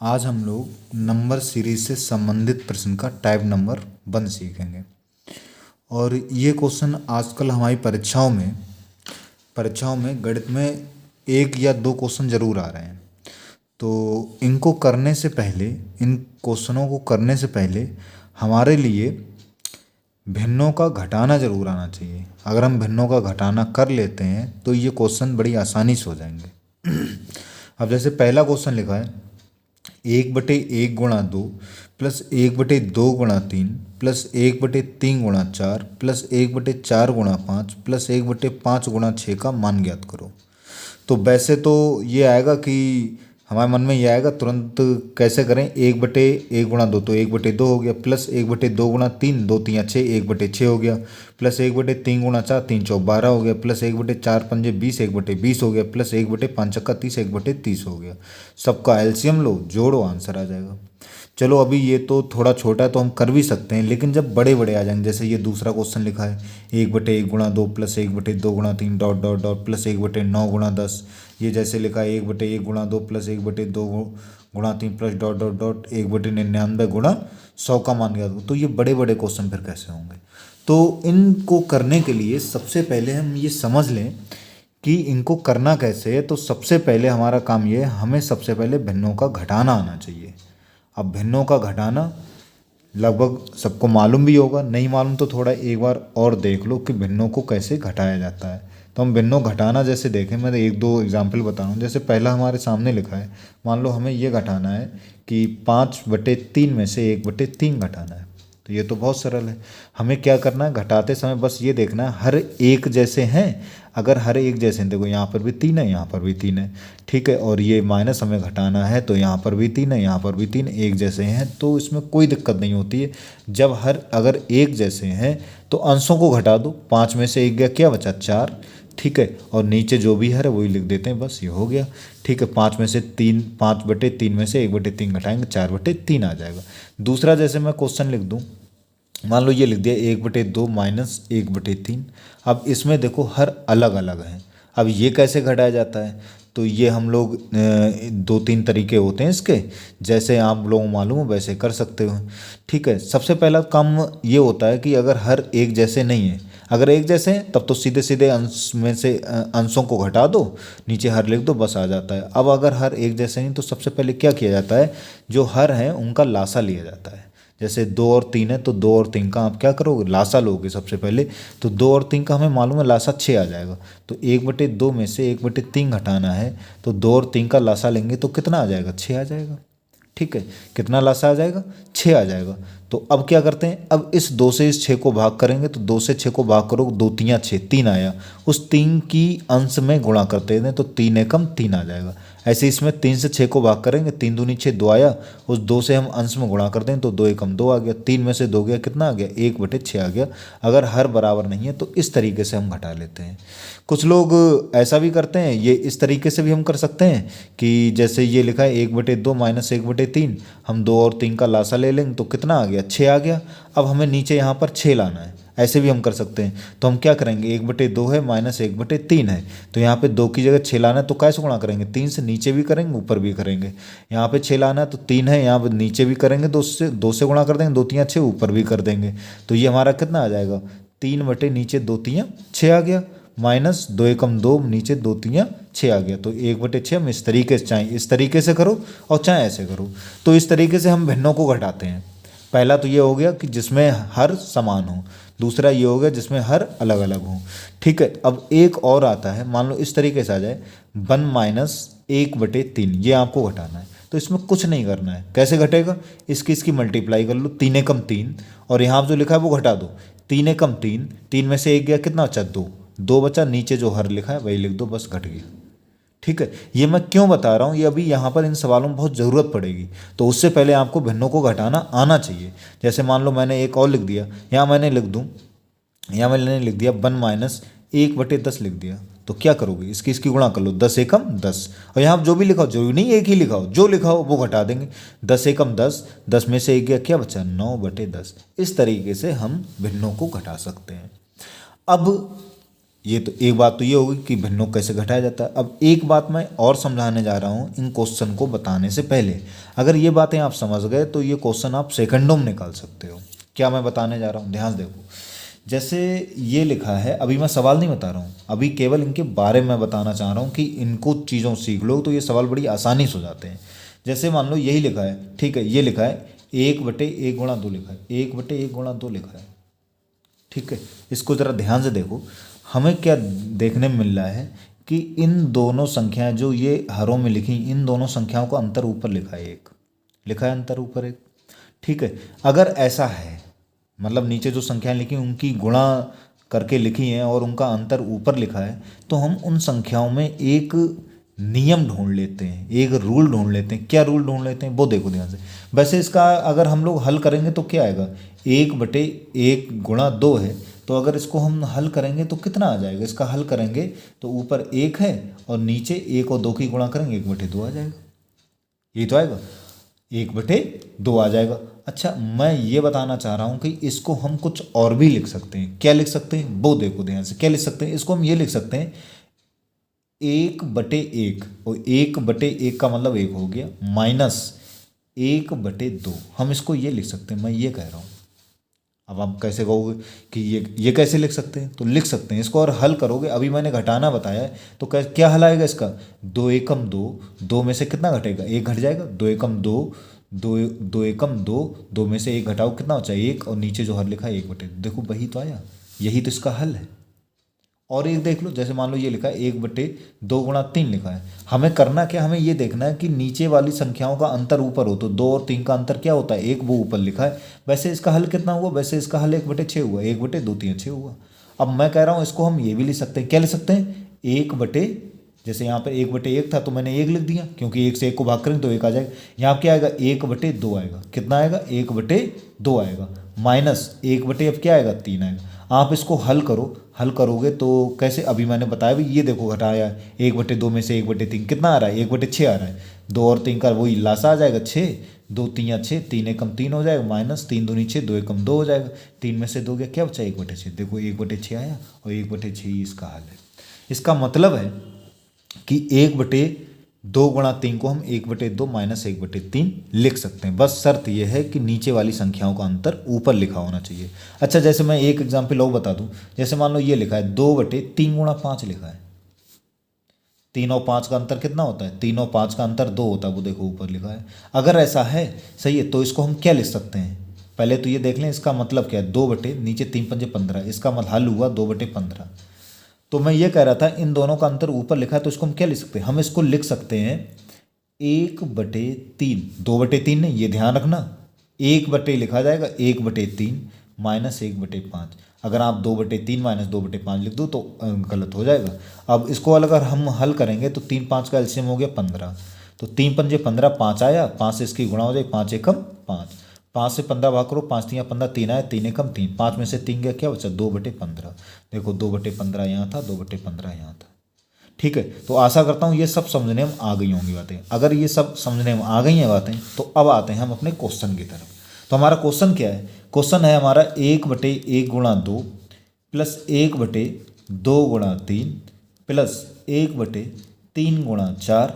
आज हम लोग नंबर सीरीज से संबंधित प्रश्न का टाइप नंबर 1 सीखेंगे। और ये क्वेश्चन आजकल हमारी परीक्षाओं में गणित में एक या दो क्वेश्चन जरूर आ रहे हैं। तो इन क्वेश्चनों को करने से पहले हमारे लिए भिन्नों का घटाना जरूर आना चाहिए। अगर हम भिन्नों का घटाना कर लेते हैं तो ये क्वेश्चन बड़ी आसानी से हो जाएंगे। अब जैसे पहला क्वेश्चन लिखा है 1/1 × 2 प्लस 1/2 × 3 प्लस 1/3 × 4 प्लस 1/4 × 5 प्लस 1/5 × 6 का मान ज्ञात करो। तो वैसे तो ये आएगा कि हमारे मन में ये आएगा तुरंत कैसे करें। 1/1 × 2 तो 1/2 हो गया, प्लस 1/2 × 3 2 3 6 1/6 हो गया, प्लस 1/3 × 4 3 चौक 12 हो गया, प्लस 1/4 पंजे 20 1/20 हो गया, प्लस 1/5 चक्का 30 1/30 हो गया। सबका एलसीएम लो, जोड़ो, आंसर आ जाएगा। चलो अभी ये तो थोड़ा छोटा है तो हम कर भी सकते हैं, लेकिन जब बड़े बड़े आ जाएंगे, जैसे ये दूसरा क्वेश्चन लिखा है 1/1 × 2 plus 1/2 × 3 dot dot dot plus 1/9 × 10। ये जैसे लिखा है 1/1 × 2 plus 1/2 × 3 plus dot dot dot 1/99 × 100 का मान ज्ञात करो। तो ये बड़े बड़े क्वेश्चन फिर कैसे होंगे। तो इनको करने के लिए सबसे पहले हम ये समझ लें कि इनको करना कैसे है। तो सबसे पहले हमारा काम ये है, हमें सबसे पहले भिन्नों का घटाना आना चाहिए। अब भिन्नों का घटाना लगभग सबको मालूम भी होगा, नहीं मालूम तो थोड़ा एक बार और देख लो कि भिन्नों को कैसे घटाया जाता है। तो हम भिन्नों घटाना जैसे देखें, मैं एक दो एग्जाम्पल बता रहा हूँ। जैसे पहला हमारे सामने लिखा है, मान लो हमें ये घटाना है कि 5/3 में से 1/3 घटाना है। तो ये तो बहुत सरल है। हमें क्या करना है, घटाते समय बस ये देखना है हर एक जैसे हैं। अगर हर एक जैसे हैं, देखो यहाँ पर भी 3 है, यहाँ पर भी 3 है, ठीक है। और ये माइनस हमें घटाना है, तो यहाँ पर भी 3 है, यहाँ पर भी 3, एक जैसे हैं, तो इसमें कोई दिक्कत नहीं होती है। जब अगर एक जैसे हैं तो अंशों को घटा दो। 5 में से 1 गया, क्या बचा, 4, ठीक है। और नीचे जो भी है वही लिख देते हैं, बस ये हो गया, ठीक है। 5 में से 3, 5/3 में से 1/3 घटाएंगे, 4/3 आ जाएगा। दूसरा जैसे मैं क्वेश्चन लिख दूँ, मान लो ये लिख दिया 1/2 माइनस 1/3। अब इसमें देखो हर अलग अलग है। अब ये कैसे घटाया जाता है, तो ये हम लोग 2-3 तरीके होते हैं इसके, जैसे आप लोगों को मालूम हो वैसे कर सकते हो, ठीक है। सबसे पहला काम ये होता है कि अगर हर एक जैसे नहीं है, अगर एक जैसे हैं तब तो सीधे सीधे अंश में से अंशों को घटा दो, नीचे हर लिख दो, बस आ जाता है। अब अगर हर एक जैसे नहीं तो सबसे पहले क्या किया जाता है, जो हर हैं उनका लासा लिया जाता है। जैसे 2 और 3 है तो 2 और 3 का आप क्या करोगे, लासा लोगे सबसे पहले। तो 2 और 3 का हमें मालूम है लासा 6 आ जाएगा। तो 1/2 में से 1/3 घटाना है, तो 2 और 3 का लासा लेंगे तो कितना आ जाएगा, 6 आ जाएगा, ठीक है। कितना लासा आ जाएगा, 6 आ जाएगा। तो अब क्या करते हैं, अब इस 2 से इस 6 को भाग करेंगे, तो 2 से 6 को भाग करो, 2 3 6, 3 आया। उस 3 की अंश में गुणा करते हैं तो 3 एकम 3 आ जाएगा। ऐसे इसमें 3 से 6 को भाग करेंगे, 3 दूनी 6, 2 आया। उस 2 से हम अंश में गुणा करते हैं तो 2 एकम 2 आ गया। 3 में से 2 गया, कितना आ गया, 1/6 आ गया। अगर हर बराबर नहीं है तो इस तरीके से हम घटा लेते हैं। कुछ लोग ऐसा भी करते हैं, ये इस तरीके से भी हम कर सकते हैं कि जैसे ये लिखा है 1/2 माइनस 1/3, हम 2 और 3 का लासा ले लेंगे तो कितना आ गया, 6 आ गया। अब हमें नीचे यहाँ पर 6 लाना है, ऐसे भी हम कर सकते हैं। तो हम क्या करेंगे, 1/2 है माइनस 1/3 है, तो यहाँ पे 2 की जगह 6 लाना है, तो कैसे गुणा करेंगे, 3 से नीचे भी करेंगे ऊपर भी करेंगे। यहाँ पे 6 लाना है तो 3 है, यहाँ पे नीचे भी करेंगे, 2 से गुणा कर देंगे, 2 3 6 ऊपर भी कर देंगे। तो ये हमारा कितना आ जाएगा, 3 बटे नीचे 2 3 6 आ गया, माइनस 2 एकम 2 नीचे 2 3 6 आ गया। तो 1/6 हम इस तरीके से, चाहे इस तरीके से करो और चाहे ऐसे करो। तो इस तरीके से हम भिन्नों को घटाते हैं। पहला तो ये हो गया कि जिसमें हर समान हो, दूसरा ये हो गया जिसमें हर अलग अलग हो, ठीक है। अब एक और आता है, मान लो इस तरीके से आ जाए 1 माइनस 1/3, ये आपको घटाना है। तो इसमें कुछ नहीं करना है, कैसे घटेगा, इसकी मल्टीप्लाई कर लो, 3 एकम 3, और यहाँ जो लिखा है वो घटा दो, 3 एकम 3, 3 में से 1 गया, कितना बचा, 2 बचा, नीचे जो हर लिखा है वही लिख दो, बस घट गया, ठीक है। ये मैं क्यों बता रहा हूँ, ये अभी यहाँ पर इन सवालों में बहुत ज़रूरत पड़ेगी। तो उससे पहले आपको भिन्नों को घटाना आना चाहिए। जैसे मान लो मैंने एक और लिख दिया, यहाँ मैंने लिख दिया 1 माइनस 1/10 लिख दिया। तो क्या करोगे, इसकी गुणा कर लो, 10 एकम 10, और यहाँ जो भी लिखाओ, जो नहीं एक ही लिखाओ, जो लिखाओ वो घटा देंगे। 10 एकम 10, 10 में से 1 गया, क्या बचा, 9/10। इस तरीके से हम भिन्नों को घटा सकते हैं। अब ये तो एक बात तो ये होगी कि भिन्नों को कैसे घटाया जाता है। अब एक बात मैं और समझाने जा रहा हूँ इन क्वेश्चन को बताने से पहले। अगर ये बातें आप समझ गए तो ये क्वेश्चन आप सेकंडों में निकाल सकते हो। क्या मैं बताने जा रहा हूँ, ध्यान देखो। जैसे ये लिखा है, अभी मैं सवाल नहीं बता रहा हूँ, अभी केवल इनके बारे में बताना चाह रहा हूँ कि इनको चीज़ों सीख लो तो ये सवाल बड़ी आसानी से हो जाते हैं। जैसे मान लो यही लिखा है, ठीक है, ये लिखा है 1/1 × 2 लिखा है, 1/1 × 2 लिखा है, ठीक है। इसको ज़रा ध्यान से देखो, हमें क्या देखने में मिल रहा है कि इन दोनों संख्याएं जो ये हरों में लिखी, इन दोनों संख्याओं का अंतर ऊपर लिखा है, एक लिखा है अंतर ऊपर एक, ठीक है। अगर ऐसा है, मतलब नीचे जो संख्याएं लिखी उनकी गुणा करके लिखी हैं और उनका अंतर ऊपर लिखा है, तो हम उन संख्याओं में एक नियम ढूंढ लेते हैं, एक रूल ढूंढ लेते हैं। क्या रूल ढूंढ लेते हैं वो देखो ध्यान से। वैसे इसका अगर हम लोग हल करेंगे तो क्या आएगा, 1/1 × 2 है, तो अगर इसको हम हल करेंगे तो कितना आ जाएगा, इसका हल करेंगे तो ऊपर 1 है और नीचे 1 और 2 की गुणा करेंगे 1/2 आ जाएगा। ये तो आएगा 1/2 आ जाएगा। अच्छा, मैं ये बताना चाह रहा हूँ कि इसको हम कुछ और भी लिख सकते हैं। क्या लिख सकते हैं वो देखो ध्यान से। क्या लिख सकते हैं, इसको हम ये लिख सकते हैं 1/1, और 1/1 का मतलब 1 हो गया, माइनस 1/2। हम इसको ये लिख सकते हैं, मैं ये कह रहा हूँ। अब आप कैसे कहोगे कि ये कैसे लिख सकते हैं, तो लिख सकते हैं इसको, और हल करोगे। अभी मैंने घटाना बताया है तो क्या हल आएगा इसका, 2 × 2, 2 में से कितना घटेगा, 1 घट जाएगा, 2 × 2, 2 2 में से 1 घटाओ, कितना बचा 1, और नीचे जो हल लिखा है 1/2। देखो वही तो आया, यही तो इसका हल है। और एक देख लो, जैसे मान लो ये लिखा है 1/2 × 3 लिखा है। हमें करना क्या, हमें ये देखना है कि नीचे वाली संख्याओं का अंतर ऊपर हो, तो 2 और 3 का अंतर क्या होता है, 1, वो ऊपर लिखा है। वैसे इसका हल कितना हुआ, वैसे इसका हल 1/6 हुआ, 1/2 3 6 हुआ। अब मैं कह रहा हूँ इसको हम ये भी लिख सकते हैं। क्या लिख सकते हैं, 1 जैसे यहाँ पर 1/1 था तो मैंने 1 लिख दिया, क्योंकि 1 से 1 को भाग करेंगे तो 1 आ जाएगा। यहाँ क्या आएगा, 1/2 आएगा। कितना आएगा, 1/2 आएगा, माइनस 1/, अब क्या आएगा, 3 आएगा। आप इसको हल करो, हल करोगे तो कैसे, अभी मैंने बताया भी, ये देखो घटाया 1/2 में से 1/3 कितना आ रहा है, 1/6 आ रहा है। 2 और 3 का वही लासा आ जाएगा 6, 2 3 6, 3 1 3 हो जाएगा, माइनस 3 2 6, 2 1 2 हो जाएगा। 3 में से 2 गया, क्या बचा 1/6। देखो 1/6 आया, और 1/6 ही इसका हल है। इसका मतलब है कि 1/2 × 3 को हम 1/2 माइनस 1/3 लिख सकते हैं। बस शर्त यह है कि नीचे वाली संख्याओं का अंतर ऊपर लिखा होना चाहिए। अच्छा, जैसे मैं एक एग्जाम्पल और बता दूं, जैसे मान लो ये लिखा है 2/3 × 5 लिखा है। 3 और 5 का अंतर कितना होता है, 3 और 5 का अंतर 2 होता है, वो देखो ऊपर लिखा है। अगर ऐसा है, सही है, तो इसको हम क्या लिख सकते हैं, पहले तो ये देख लें इसका मतलब क्या है, 2 नीचे 3 × 5 = 15, इसका मतलब हल हुआ 2/15। तो मैं ये कह रहा था इन दोनों का अंतर ऊपर लिखा है, तो इसको हम क्या लिख सकते हैं, हम इसको लिख सकते हैं 1/3, 2/3 नहीं, ये ध्यान रखना, 1/ लिखा जाएगा 1/3 माइनस 1/5। अगर आप 2/3 माइनस 2/5 लिख दो तो गलत हो जाएगा। अब इसको अगर हम हल करेंगे तो 3 5 का एलसीएम हो गया 15, तो 3 पंजे 15, 5 आया, 5 से इसकी गुणा हो जाए, 5 एकम 5, 5 से 15 भाग करो, 5 3 15, 3 आया, 3 एकम 3, 5 में से 3 गया, क्या बचा 2/15। देखो 2/15 यहाँ था, 2/15 यहाँ था, ठीक है। तो आशा करता हूँ ये सब समझने में आ गई होंगी बातें। अगर ये सब समझने में आ गई हैं बातें, तो अब आते हैं हम अपने क्वेश्चन की तरफ। तो हमारा क्वेश्चन क्या है, क्वेश्चन है हमारा 1/1 × 2 प्लस 1/2 × 3 प्लस 1/3 × 4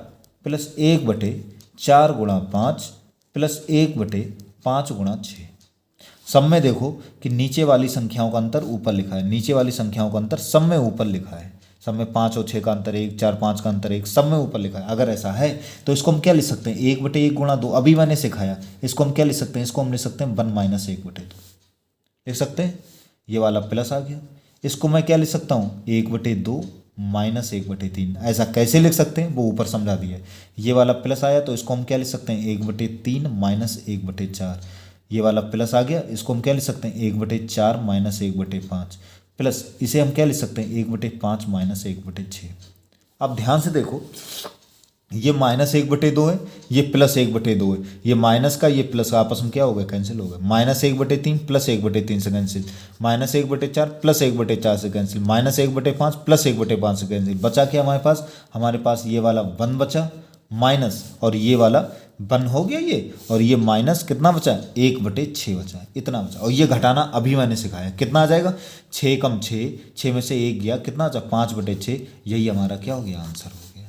प्लस 1/4 × 5 प्लस 1/5 × 6। सब में देखो कि नीचे वाली संख्याओं का अंतर ऊपर लिखा है, नीचे वाली संख्याओं का अंतर सब में ऊपर लिखा है। सब में 5 और 6 का अंतर 1, 4 5 का अंतर 1, सब में ऊपर लिखा है। अगर ऐसा है तो इसको हम क्या लिख सकते हैं, 1/1 × 2, अभी मैंने सिखाया, इसको हम क्या लिख सकते हैं, इसको हम लिख सकते हैं 1 माइनस 1/2 लिख सकते हैं। ये वाला प्लस आ गया। इसको मैं क्या लिख सकता हूँ, 1/2 माइनस 1/3। ऐसा कैसे लिख सकते हैं वो ऊपर समझा दिया है। ये वाला प्लस आया तो इसको हम क्या लिख सकते हैं, 1/3 माइनस 1/4। ये वाला प्लस आ गया, इसको हम क्या लिख सकते हैं, 1/4 माइनस 1/5 प्लस इसे हम क्या लिख सकते हैं, 1/5 माइनस 1/6। अब ध्यान से देखो, ये माइनस 1/2 है, ये प्लस 1/2 है, ये माइनस का ये प्लस का आपस में क्या हो गया, कैंसिल हो गया। माइनस 1/3 प्लस 1/3 से कैंसिल, माइनस 1/4 प्लस 1/4 से कैंसिल, माइनस 1/5 प्लस 1/5 से कैंसिल। बचा क्या हमारे पास ये वाला 1 बचा, माइनस और ये वाला 1 हो गया ये, और ये माइनस कितना बचा, 1/6 बचा है, इतना बचा। और ये घटाना अभी मैंने सिखाया, कितना आ जाएगा, 6 कम 6, 6 में से 1 गया, कितना बचा, 5/6। यही हमारा क्या हो गया, आंसर हो गया।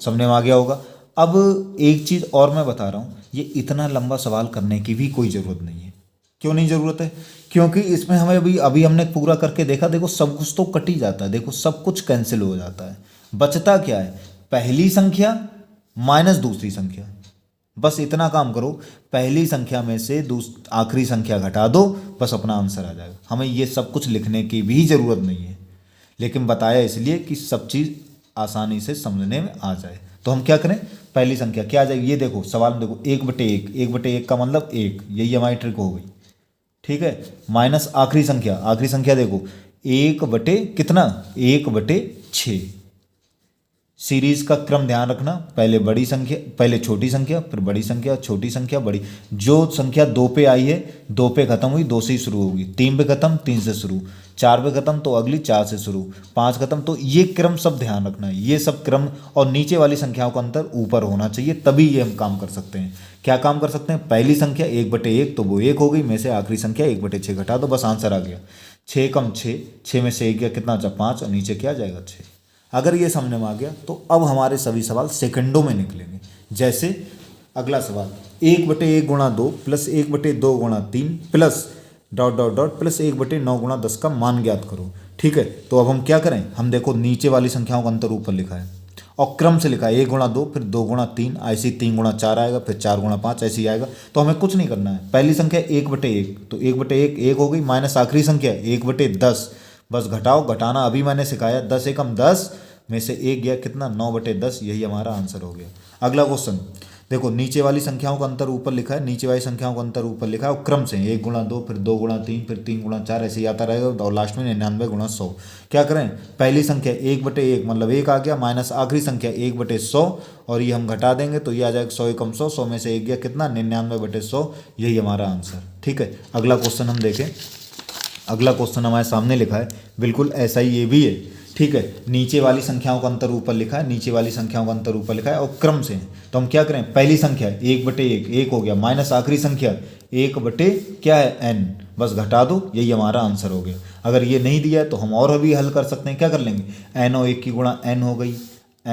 समझने में आ गया होगा। अब एक चीज़ और मैं बता रहा हूँ, ये इतना लंबा सवाल करने की भी कोई ज़रूरत नहीं है। क्यों नहीं ज़रूरत है, क्योंकि इसमें हमें अभी हमने पूरा करके देखा, देखो सब कुछ तो कट ही जाता है, देखो सब कुछ कैंसिल हो जाता है। बचता क्या है, पहली संख्या माइनस दूसरी संख्या। बस इतना काम करो, पहली संख्या में से आखिरी संख्या घटा दो, बस अपना आंसर आ जाएगा। हमें ये सब कुछ लिखने की भी ज़रूरत नहीं है, लेकिन बताया इसलिए कि सब चीज़ आसानी से समझने में आ जाए। तो हम क्या करें, पहली संख्या क्या आ जाएगी, ये देखो सवाल में देखो 1/1, 1/1 का मतलब 1, यही हमारी ट्रिक हो गई, ठीक है। माइनस आखिरी संख्या देखो 1 कितना, 1/6। सीरीज का क्रम ध्यान रखना, पहले बड़ी संख्या, पहले छोटी संख्या, फिर बड़ी संख्या, छोटी संख्या, बड़ी। जो संख्या 2 पे आई है 2 पे खत्म हुई, 2 से ही शुरू होगी, 3 पे खत्म 3 से शुरू, 4 पे खत्म तो अगली 4 से शुरू, 5 खत्म, तो ये क्रम सब ध्यान रखना है, ये सब क्रम। और नीचे वाली संख्याओं का अंतर ऊपर होना चाहिए, तभी ये हम काम कर सकते हैं। क्या काम कर सकते हैं, पहली संख्या 1/1 तो वो 1 हो गई, में से आखिरी संख्या 1/6 घटा दो, बस आंसर आ गया। 6 कम 6, 6 में से 1 गया, कितना बचा, 5, और नीचे क्या आ जाएगा, 6। अगर ये समझ में आ गया तो अब हमारे सभी सवाल सेकंडों में निकलेंगे। जैसे अगला सवाल, 1/1 गुणा 2 प्लस 1/2 गुणा 3 plus dot dot dot plus 1/9 गुणा 10 का मान ज्ञात करो। ठीक है, तो अब हम क्या करें, हम देखो नीचे वाली संख्याओं का अंतर ऊपर लिखा है और क्रम से लिखा है, 1 गुणा 2 फिर 2 गुणा 3, ऐसे 3 गुणा 4 आएगा, फिर 4 गुणा 5 ऐसे ही आएगा। तो हमें कुछ नहीं करना है, पहली संख्या 1/1 तो 1/1 1 हो गई, माइनस आखिरी संख्या 1/10, बस घटाओ, घटाना अभी मैंने सिखाया, 10 एकम 10 में से 1 गया, कितना, 9/10, यही हमारा आंसर हो गया। अगला क्वेश्चन देखो, नीचे वाली संख्याओं का अंतर ऊपर लिखा है, नीचे वाली संख्याओं का अंतर ऊपर लिखा है और क्रम से 1 गुणा 2 फिर 2 गुणा 3 फिर 3 गुणा 4 ऐसे ही आता रहेगा, और लास्ट में 99 गुणा 100। क्या करें, पहली संख्या 1/1 मतलब 1 आ गया, माइनस आखिरी संख्या 1/100, और ये हम घटा देंगे तो ये आ जाएगा 100 एकम 100, 100 में से 1 गया, कितना, 99/100, यही हमारा आंसर। ठीक है, अगला क्वेश्चन हम देखें। अगला क्वेश्चन हमारे सामने लिखा है, बिल्कुल ऐसा ही ये भी है। ठीक है, नीचे वाली संख्याओं का अंतर ऊपर लिखा है, नीचे वाली संख्याओं का अंतर ऊपर लिखा है और क्रम से। तो हम क्या करें, पहली संख्या 1/1 1 हो गया, माइनस आखिरी संख्या 1 क्या है, n, बस घटा दो, यही हमारा आंसर हो गया। अगर ये नहीं दिया है तो हम और भी हल कर सकते हैं, क्या कर लेंगे, n और 1 की गुणा n हो गई,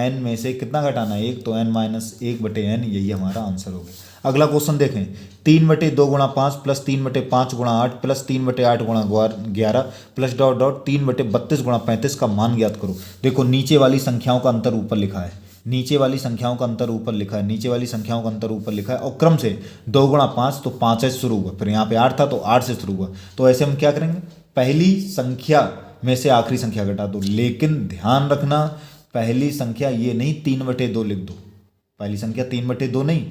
n में से कितना घटाना है, 1, तो n माइनस 1/n, यही हमारा आंसर हो गया। अगला क्वेश्चन देखें, 3/2 गुणा 5 प्लस 3/5 गुणा 8 प्लस 3/8 गुणा 11 प्लस डॉट डॉट 3/32 गुणा 35 का मान ज्ञात करो। देखो नीचे वाली संख्याओं का अंतर ऊपर लिखा है, नीचे वाली संख्याओं का अंतर ऊपर लिखा है, नीचे वाली संख्याओं का अंतर ऊपर लिखा है और क्रम से 2 गुणा 5 तो 5 से शुरू हुआ, फिर यहाँ पे 8 था तो 8 से शुरू हुआ। तो ऐसे हम क्या करेंगे, पहली संख्या में से आखिरी संख्या घटा दो, लेकिन ध्यान रखना पहली संख्या ये नहीं 3/2 लिख दो, पहली संख्या 3/2 नहीं,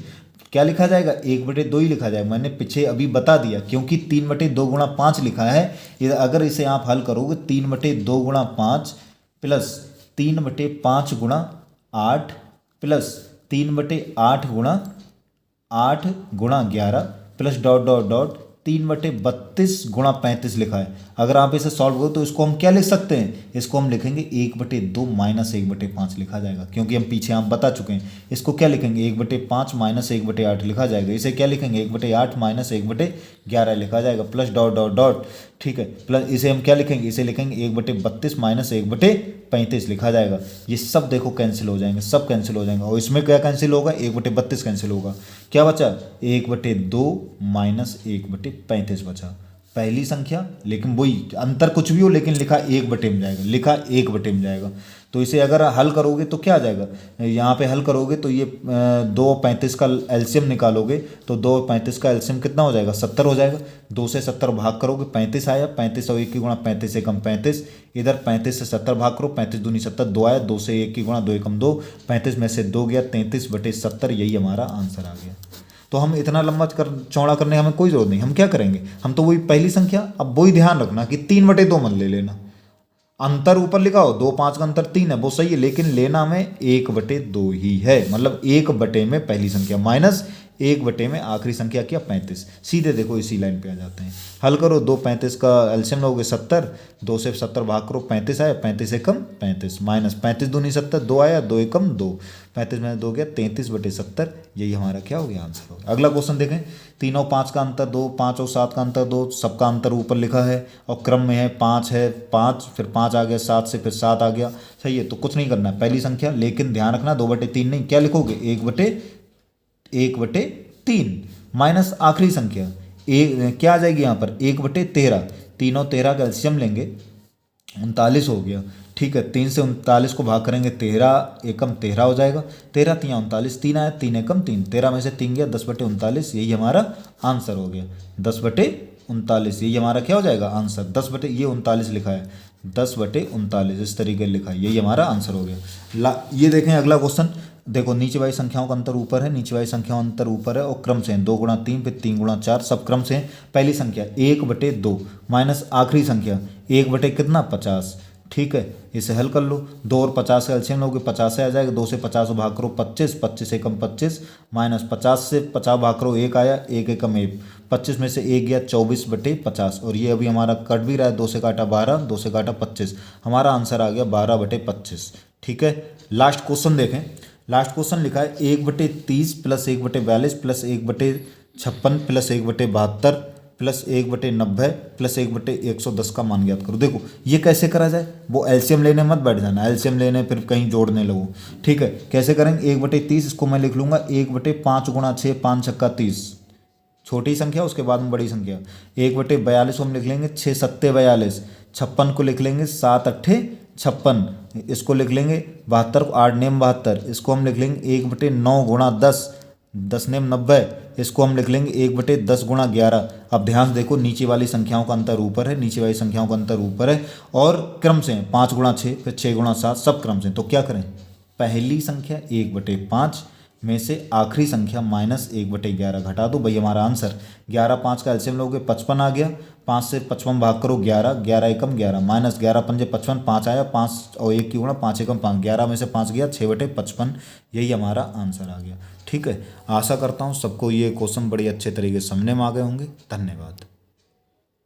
क्या लिखा जाएगा, 1/2 ही लिखा जाएगा। मैंने पीछे अभी बता दिया, क्योंकि 3/2 गुणा 5 लिखा है, अगर इसे आप हल करोगे 3/2 गुणा 5 प्लस 3/5 गुणा 8 प्लस 3/8 गुणा 8 गुणा 11 प्लस डॉट डॉट डॉट 3/32 गुणा 35 लिखा है। अगर आप इसे सॉल्व करो तो इसको हम क्या लिख सकते हैं, इसको हम लिखेंगे 1/2 माइनस 1/5 लिखा जाएगा, क्योंकि हम पीछे हम बता चुके हैं। इसको क्या लिखेंगे, 1/5 माइनस 1/8 लिखा जाएगा। इसे क्या लिखेंगे, 1/8 माइनस 1/11 लिखा जाएगा, प्लस डॉट डॉट डॉट, ठीक है, प्लस इसे हम क्या लिखेंगे, इसे लिखेंगे 1/32 माइनस 1/35 लिखा जाएगा। ये सब देखो कैंसिल हो जाएंगे, सब कैंसिल हो जाएंगे, और इसमें क्या कैंसिल होगा, 1/32 कैंसिल होगा, क्या बचा, 1/2 माइनस 1/35 बचा। पहली संख्या, लेकिन वही अंतर कुछ भी हो, लेकिन लिखा 1/2 में जाएगा, लिखा 1/2 में जाएगा। तो इसे अगर हल करोगे तो क्या आ जाएगा, यहाँ पे हल करोगे तो ये 2 और 35 का एलसीएम निकालोगे तो 2 और 35 का एलसीएम कितना हो जाएगा, 70 हो जाएगा। 2 से 70 भाग करोगे 35 आया, 35 और 1 की गुणा 35 एकम 35, इधर 35 से 70 भाग करो, 35 दूनी 70, 2 आया, 2 से 1 की गुणा 2 एकम 2, 35 में से 2 गया, 33/70, यही हमारा आंसर आ गया। तो हम इतना लंबा चौड़ा करने हमें कोई जरूरत नहीं, हम क्या करेंगे, हम तो वही पहली संख्या, अब वही ध्यान रखना कि 3/2 मत ले लेना, अंतर ऊपर लिखा हो 2 5 का अंतर 3 है वो सही है, लेकिन लेना हमें 1/2 ही है, मतलब 1/2 में पहली संख्या माइनस एक बटे में आखिरी संख्या क्या 35। सीधे देखो इसी लाइन पे आ जाते हैं। हल करो, 2 35 का एलसीएम लोगे 70, 2 से 70 भाग करो 35 आया, 35 एकम 35 माइनस 35 दूनी 70, 2 आया, 2 एकम 2, 35 में 2 गया 33/70। यही हमारा क्या हो गया आंसर हो गया। अगला क्वेश्चन देखें, 3 और 5 का अंतर 2, 5 और 7 का अंतर 2, सबका अंतर ऊपर लिखा है और क्रम में है 5 है 5, फिर 5 आ गया 7 से, फिर 7 आ गया। सही है, तो कुछ नहीं करना है पहली संख्या, लेकिन ध्यान रखना 2/3 नहीं, क्या लिखोगे 1/3 माइनस आखिरी संख्या एक क्या आ जाएगी यहाँ पर 1/13। 3 और 13 का एलसीएम लेंगे 39 हो गया। ठीक है, 3 से 39 को भाग करेंगे 13 एकम 13 हो जाएगा, 13 3 39, 3 आया 3 एकम 3, 13 में से 3 गया 10/39। यही हमारा आंसर हो गया 10/39। यही हमारा क्या हो जाएगा आंसर 10/39 लिखा है 10/39 इस तरीके से लिखा है, यही हमारा आंसर हो गया। ये देखें अगला क्वेश्चन, देखो नीचे वाली संख्याओं का अंतर ऊपर है, नीचे वाली संख्याओं का अंतर ऊपर है और क्रम से हैं 2 गुणा 3 फिर 3 गुणा 4 सब क्रम से हैं। पहली संख्या 1/2 माइनस आखिरी संख्या 1 कितना 50। ठीक है, इसे हल कर लो, 2 और 50 का एलसीएम लोगे 50 से आ जाएगा, 2 से 50 भाग करो 25, 25 एकम 25 माइनस 50 से 50 भाग करो 1 आया, 1 एकम 1, 25 में से 1 गया 24/50 और ये अभी हमारा कट भी रहा है, 2 से काटा 12, 2 से काटा 25, हमारा आंसर आ गया 12/25। ठीक है, लास्ट क्वेश्चन देखें, लास्ट क्वेश्चन लिखा है 1/30 plus 1/42 plus 1/56 plus 1/72 plus 1/90 plus 1/110 का मान ज्ञात करो। देखो ये कैसे करा जाए, वो एलसीएम लेने मत बैठ जाना, एलसीएम लेने फिर कहीं जोड़ने लगो। ठीक है, कैसे करेंगे 1/30 इसको मैं लिख लूँगा 1/5 गुणा 6, 5 छक्का 30, छोटी संख्या उसके बाद में बड़ी संख्या। 1/42 को हम लिख लेंगे 6 सत्ते 42, 56 को लिख लेंगे 7 अट्ठे 56, इसको लिख लेंगे 72 को 8 नेम 72, इसको हम लिख लेंगे 1/9 गुणा 10, 10 नेम 90, इसको हम लिख लेंगे 1/10 गुणा 11। अब ध्यान देखो नीचे वाली संख्याओं का अंतर ऊपर है, नीचे वाली संख्याओं का अंतर ऊपर है और क्रम से 5 गुणा 6 फिर 6 गुणा 7 सब क्रम से। तो क्या करें, पहली संख्या 1/5 में से आखिरी संख्या माइनस 1/11 घटा दो, भाई हमारा आंसर 11 5 का एलसीएम लोगे 55 आ गया, 5 से 55 भाग करो 11, 11 एकम 11 माइनस 11 पंजे 55, 5 आया 5 और 1 की गुणा 5 एकम 5, 11 में से 5 गया 6/55, यही हमारा आंसर आ गया। ठीक है, आशा करता हूँ सबको ये क्वेश्चन बड़े अच्छे तरीके से समझने में आ गए होंगे। धन्यवाद।